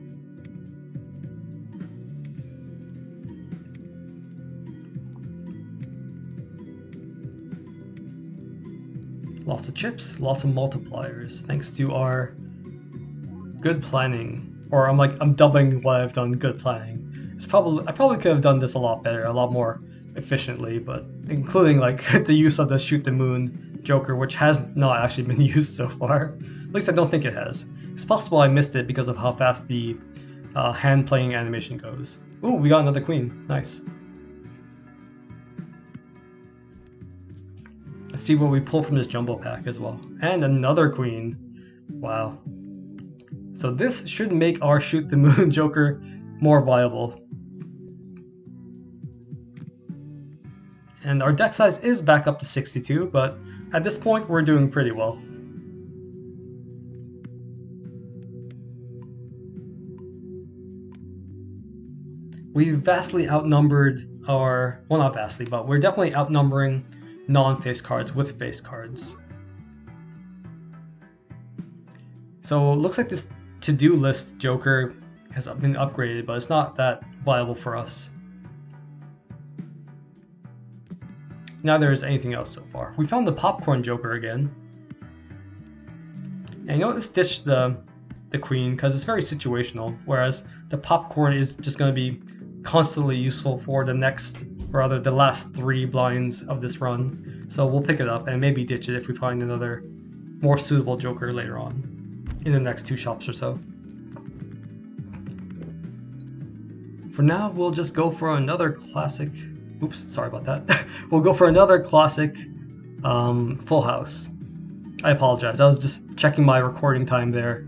Speaker 1: Lots of chips, lots of multipliers, thanks to our good planning. Or I'm doubling what I've done good planning. I probably could have done this a lot better, a lot more efficiently, but including like the use of the shoot the moon Joker, which has not actually been used so far. At least I don't think it has. It's possible I missed it because of how fast the hand playing animation goes. Ooh, we got another queen. Nice. Let's see what we pull from this jumbo pack as well. And another queen. Wow. So this should make our shoot the moon Joker more viable. And our deck size is back up to 62, but at this point we're doing pretty well. We vastly outnumbered our, well, not vastly, but we're definitely outnumbering non-face cards with face cards. So it looks like this to-do list Joker has been upgraded, but it's not that viable for us. Neither is anything else so far. We found the popcorn Joker again. And you know, let's ditch the queen because it's very situational, whereas the popcorn is just going to be constantly useful for the next, or rather the last 3 blinds of this run. So we'll pick it up and maybe ditch it if we find another more suitable Joker later on in the next 2 shops or so. For now, we'll just go for another classic. Oops, sorry about that. We'll go for another classic full house. I apologize, I was just checking my recording time there.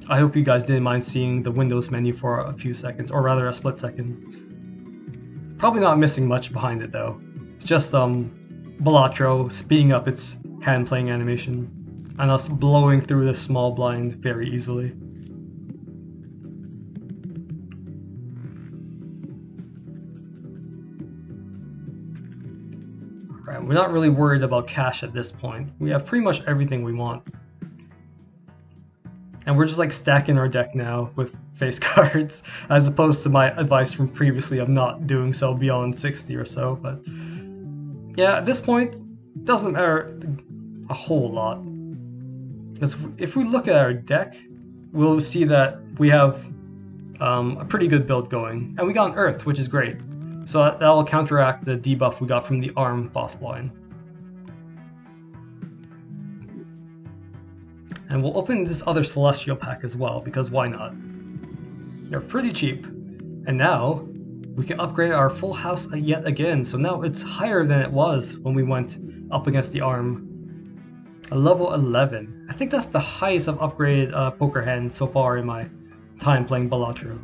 Speaker 1: I hope you guys didn't mind seeing the Windows menu for a few seconds, or rather a split second. Probably not missing much behind it though. It's just Balatro speeding up its hand playing animation, and us blowing through the small blind very easily. Alright, we're not really worried about cash at this point. We have pretty much everything we want. And we're just like stacking our deck now with face cards, as opposed to my advice from previously of not doing so beyond 60 or so. But yeah, at this point, it doesn't matter a whole lot. Because if we look at our deck, we'll see that we have a pretty good build going. And we got an Earth, which is great. So that will counteract the debuff we got from the Arm boss line. And we'll open this other Celestial pack as well, because why not? They're pretty cheap. And now, we can upgrade our full house yet again, so now it's higher than it was when we went up against the Arm. A level 11. I think that's the highest I've upgraded poker hand so far in my time playing Balatro.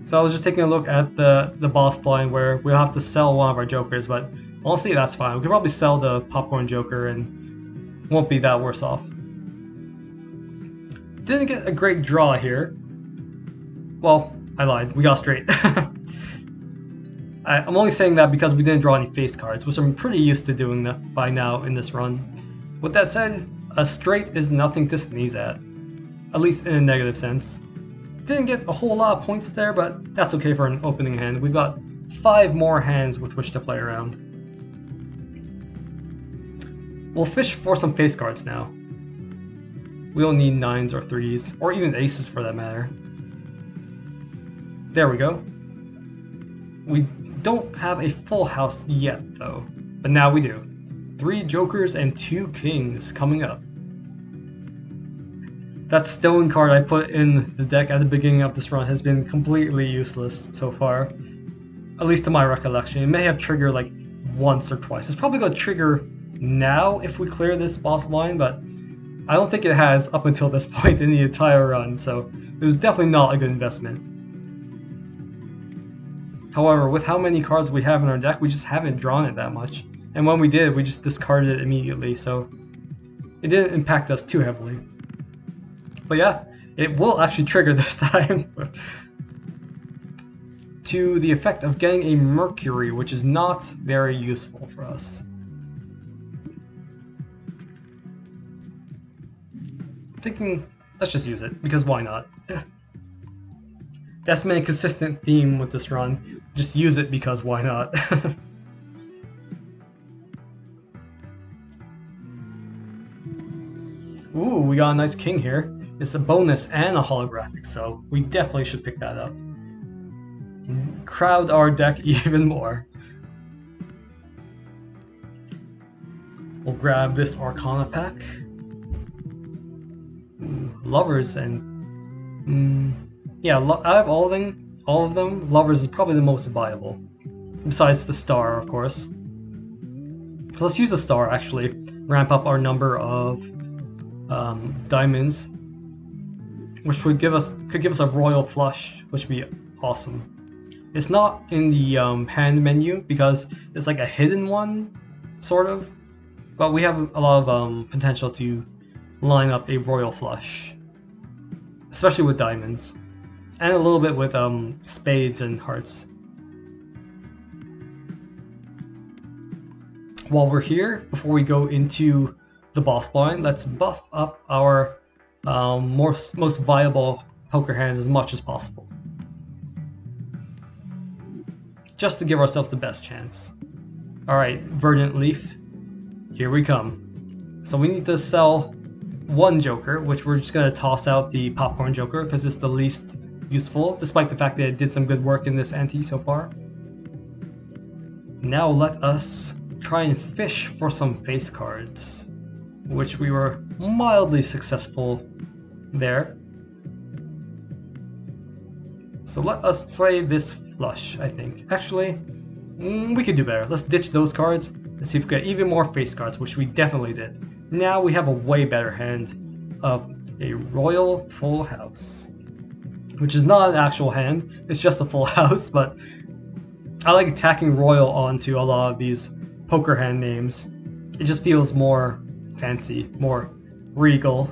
Speaker 1: So I was just taking a look at the boss blind where we'll have to sell one of our Jokers, but honestly that's fine. We could probably sell the popcorn Joker and won't be that worse off. Didn't get a great draw here. Well, I lied. We got straight. I'm only saying that because we didn't draw any face cards, which I'm pretty used to doing that by now in this run. With that said, a straight is nothing to sneeze at least in a negative sense. Didn't get a whole lot of points there, but that's okay for an opening hand. We've got 5 more hands with which to play around. We'll fish for some face cards now. We don't need 9s or 3s, or even aces for that matter. There we go. We don't have a full house yet though, but now we do. 3 Jokers and 2 Kings coming up. That stone card I put in the deck at the beginning of this run has been completely useless so far. At least to my recollection. It may have triggered like once or twice. It's probably going to trigger now if we clear this boss line, but I don't think it has up until this point in the entire run, so it was definitely not a good investment. However, with how many cards we have in our deck, we just haven't drawn it that much. And when we did, we just discarded it immediately, so it didn't impact us too heavily. But yeah, it will actually trigger this time. To the effect of getting a Mercury, which is not very useful for us. I'm thinking, let's just use it, because why not? That's been a consistent theme with this run. Just use it because why not? Ooh, we got a nice king here. It's a bonus and a holographic, so we definitely should pick that up. Crowd our deck even more. We'll grab this Arcana pack. Ooh, lovers and yeah, out of all of them, lovers is probably the most viable. Besides the star, of course. So let's use the star actually. Ramp up our number of diamonds, which could give us a royal flush, which would be awesome. It's not in the hand menu because it's like a hidden one, sort of. But we have a lot of potential to line up a royal flush, especially with diamonds, and a little bit with spades and hearts. While we're here, before we go into the boss blind, let's buff up our most viable poker hands as much as possible, just to give ourselves the best chance. Alright, Verdant Leaf, here we come. So we need to sell one Joker, which we're just going to toss out the Popcorn Joker because it's the least useful, despite the fact that it did some good work in this ante so far. Now let us try and fish for some face cards, which we were mildly successful there. So let us play this flush, I think. Actually, we could do better. Let's ditch those cards and see if we get even more face cards, which we definitely did. Now we have a way better hand of a royal full house, which is not an actual hand, it's just a full house, but I like attacking royal onto a lot of these poker hand names. It just feels more fancy, more regal,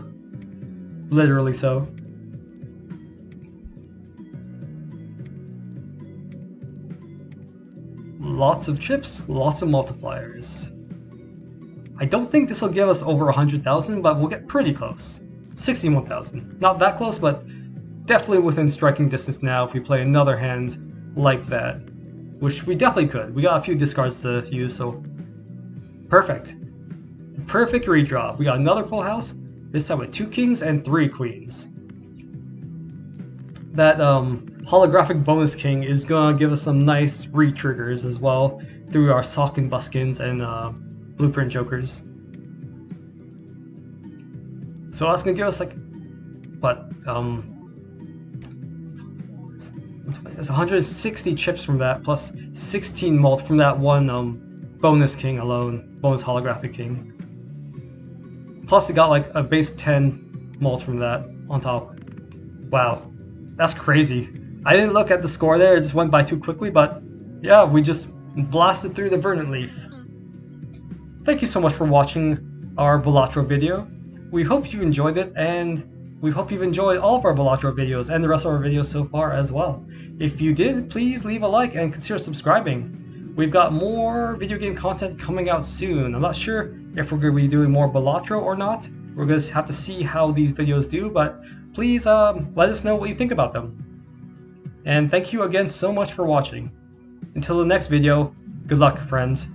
Speaker 1: literally so. Lots of chips, lots of multipliers. I don't think this will give us over 100,000, but we'll get pretty close. 61,000. Not that close, but definitely within striking distance now if we play another hand like that, which we definitely could. We got a few discards to use, so perfect. The perfect redraw. We got another full house, this time with 2 kings and 3 queens. That holographic bonus king is gonna give us some nice re-triggers as well through our sock and buskins and blueprint jokers. So that's gonna give us like what it's 160 chips from that, plus 16 mult from that one bonus king alone, bonus holographic king. Plus it got like a base 10 mult from that on top. Wow, that's crazy. I didn't look at the score there, it just went by too quickly, but yeah, we just blasted through the Verdant Leaf. Thank you so much for watching our Balatro video. We hope you enjoyed it, and we hope you've enjoyed all of our Balatro videos and the rest of our videos so far as well. If you did, please leave a like and consider subscribing. We've got more video game content coming out soon. I'm not sure if we're going to be doing more Balatro or not. We're going to have to see how these videos do, but please let us know what you think about them. And thank you again so much for watching. Until the next video, good luck, friends.